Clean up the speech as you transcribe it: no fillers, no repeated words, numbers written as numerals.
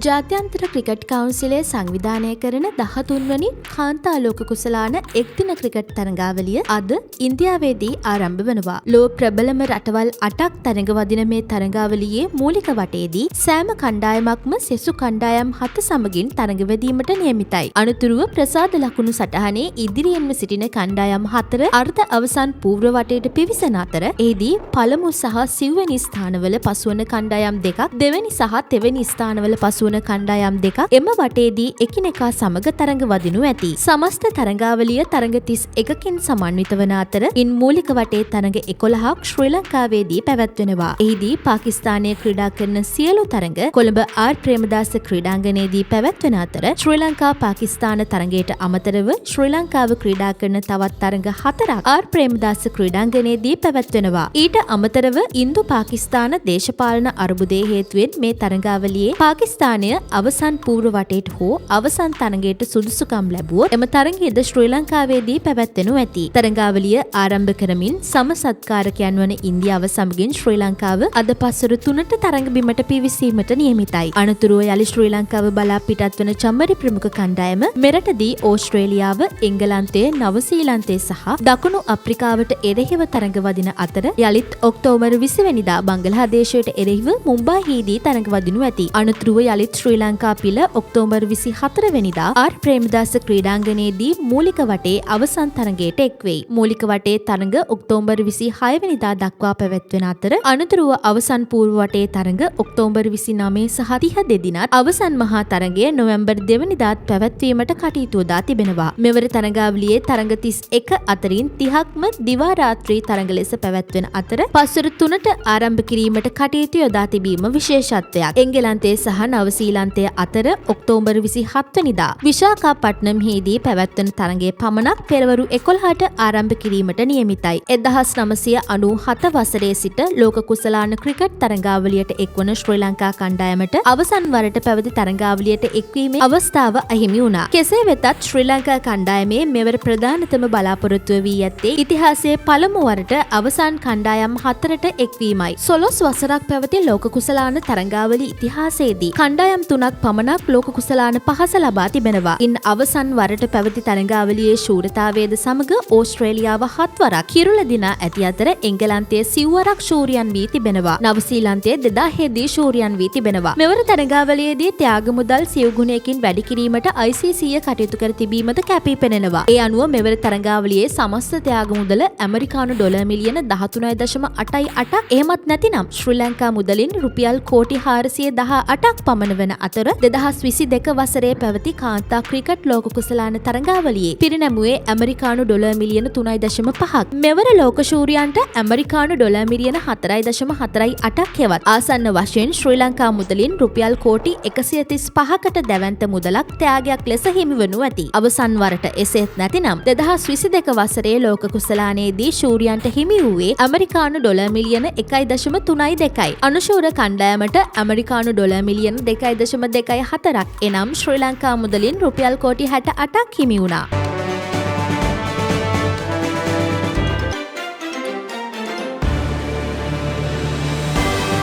ජාත්‍යන්තර ක්‍රිකට් කවුන්සිලේ සංවිධානය කරන 13 වනි කාන්තා ලෝක කුසලාන එක්දින ක්‍රිකට් තරඟාවලිය අද ඉන්දියාවේදී ආරම්භ වෙනවා. ලෝක ප්‍රබලම රටවල් 8ක් තරඟවදින මේ තරඟාවලියේ මූලික වටේදී සෑම කණ්ඩායමක්ම සෙසු කණ්ඩායම් 7 සමගින් තරඟවැදීමට නියමිතයි. අනතුරුව ප්‍රසාද ලකුණු සටහනේ ඉදිරියෙන්ම සිටින කණ්ඩායම් 4 අර්ධ අවසන් පූර්ව වටේට පිවිසෙන අතර එහිදී පළමු සහ සිව්වැනි ස්ථානවල පසුවන කණ්ඩායම් දෙකක් දෙවැනි සහ තෙවැනි ස්ථානවල පසුවන කණ්ඩායම් දෙකක් එම වටේදී එකිනෙකා සමග තරඟ වදිනු ඇති. සමස්ත තරඟාවලිය තරඟ 31කින් සමන්විත වන අතර ඉන් මූලික වටේ තරඟ 11ක් ශ්‍රී ලංකාවේදී පැවැත්වෙනවා. එහිදී පාකිස්තානයේ ක්‍රීඩා කරන සියලු තරඟ කොළඹ ආර් ප්‍රේමදාස ක්‍රීඩාංගණයේදී පැවැත්වෙන අතර ශ්‍රී ලංකා පාකිස්තාන තරඟයට අමතරව ශ්‍රී ලංකාව ක්‍රීඩා කරන තවත් තරඟ 4ක් ආර් ප්‍රේමදාස ක්‍රීඩාංගණයේදී පැවැත්වෙනවා. ඊට අමතරව ඉන්දු පාකිස්තාන දේශපාලන අර්බුදයේ හේතුවෙන් මේ තරඟාවලියේ පාකිස්තානය අවසන් පූර්ව වටේට හෝ අවසන් තරඟයට සුදුසුකම් ලැබුවොත් එම තරඟයද ශ්‍රී ලංකාවේදී පැවැත්වෙනු ඇති. තරඟාවලිය ආරම්භ කරමින් සම සත්කාරකයන් වන ඉන්දියාව සමගින් ශ්‍රී ලංකාව අද පස්වරු 3ට තරඟ බිමට පිවිසීමට නියමිතයි. අනතුරුව යලි ශ්‍රී ලංකාව බලා පිටත් වන චම්මරි ප්‍රමුඛ කණ්ඩායම මෙරටදී ඕස්ට්‍රේලියාව, එංගලන්තය, නවසීලන්තය සහ දකුණු අප්‍රිකාවට එරෙහිව තරඟ වදින අතර යලිත් ඔක්තෝබර් 20 වෙනිදා බංගලාදේශයට එරෙහිව මුම්බායිහිදී තරඟ වදිනු ඇති. අනතුරුව යලිත් ශ්‍රී ලංකා පිළ ඔක්තෝබර් 24 වෙනිදා ආර් ප්‍රේමදාස ක්‍රීඩාංගණයේදී මූලික වටේ අවසන් තරඟයට එක්වෙයි. මූලික වටේ තරඟ ඔක්තෝබර් 26 වෙනිදා දක්වා පැවැත්වෙන අතර අනතුරුව අවසන් පූර්ව වටේ තරඟ ඔක්තෝබර් 29 සහ 30 දෙදිනත් අවසන් මහා තරඟය නොවැම්බර් 2 වෙනිදාත් පැවැත්වීමට කටයුතු යොදා තිබෙනවා. මෙවර තරඟාවලියේ තරඟ 31 අතරින් 30ක්ම දිවා රාත්‍රී තරඟ ලෙස පැවැත්වෙන අතර පස්වරු 3ට ආරම්භ කිරීමට කටයුතු යොදා තිබීම විශේෂත්වයක්. එංගලන්තයේ සහ නවසීලන්තය අතර ඔක්තෝබර් 27 වෙනිදා විශාඛපට්නම්හිදී පැවැත්වෙන තරඟයේ පමණක් පෙරවරු 11ට ආරම්භ කිරීමට නියමිතයි. 1997 වසරේ සිට ලෝක කුසලාන ක්‍රිකට් තරඟාවලියට එක්වන ශ්‍රී ලංකා කණ්ඩායමට අවසන් වරට පැවති තරඟාවලියට එක්වීමේ අවස්ථාව අහිමි වුණා. කෙසේ වෙතත් ශ්‍රී ලංකා කණ්ඩායමේ මෙවර ප්‍රධානතම බලාපොරොත්තුව වී ඇත්තේ ඉතිහාසයේ පළමු වරට අවසන් කණ්ඩායම් 4ට එක්වීමයි. 12 වසරක් පැවති ලෝක කුසලාන තරඟාවලි ඉතිහාසයේදී කණ්ඩායම් 3ක් පමණක් ලෝක කුසලාන පහස ලබා තිබෙනවා. ඉන් අවසන් වරට පැවති තරඟාවලියේ ශූරතාවයද සමග ඕස්ට්‍රේලියාව 7 වරක් කිරුළ දිනා ඇති අතර එංගලන්තයේ 9 වරක් ශූරියන් වී තිබෙනවා. නවසීලන්තයේ 2000 දී ශූරියන් වී තිබෙනවා. මෙවර තරඟාවලියේදී ත්‍යාග මුදල් සිව් ගුණයකින් වැඩි කිරීමට ICC කටයුතු කර තිබීමද කැපී පෙනෙනවා. ඒ අනුව මෙවර තරඟාවලියේ සමස්ත ත්‍යාග මුදල ඇමරිකානු ඩොලර් මිලියන 13.88ක් එහෙමත් නැතිනම් ශ්‍රී ලංකා මුදලින් රුපියල් කෝටි 418ක් පමණ වන අතර 2022 වසරේ පැවති කාන්තා ක්‍රිකට් ලෝක කුසලාන තරඟාවලියේ පිරිනැමුවේ ඇමරිකානු ඩොලර් මිලියන 3.5ක්. මෙවර ලෝක ශූරියන්ට ඇමරිකානු ඩොලර් මිලියන 4.48ක් හෙවත් ආසන්න වශයෙන් ශ්‍රී ලංකා මුදලින් රුපියල් කෝටි 135කට දැවැන්ත මුදලක් ත්‍යාගයක් ලෙස හිමිවනු ඇති. අවසන් වරට එසේත් නැතිනම් 2022 වසරේ ලෝක කුසලානයේදී ශූරියන්ට හිමි වූයේ ඇමරිකානු ඩොලර් මිලියන 1.32යි. අනුශූර කණ්ඩායමට ඇමරිකානු ඩොලර් මිලියන 2.24ක් එනම් ශ්‍රී ලංකා මුදලින් රුපියල් කෝටි 68ක් හිමි වුණා.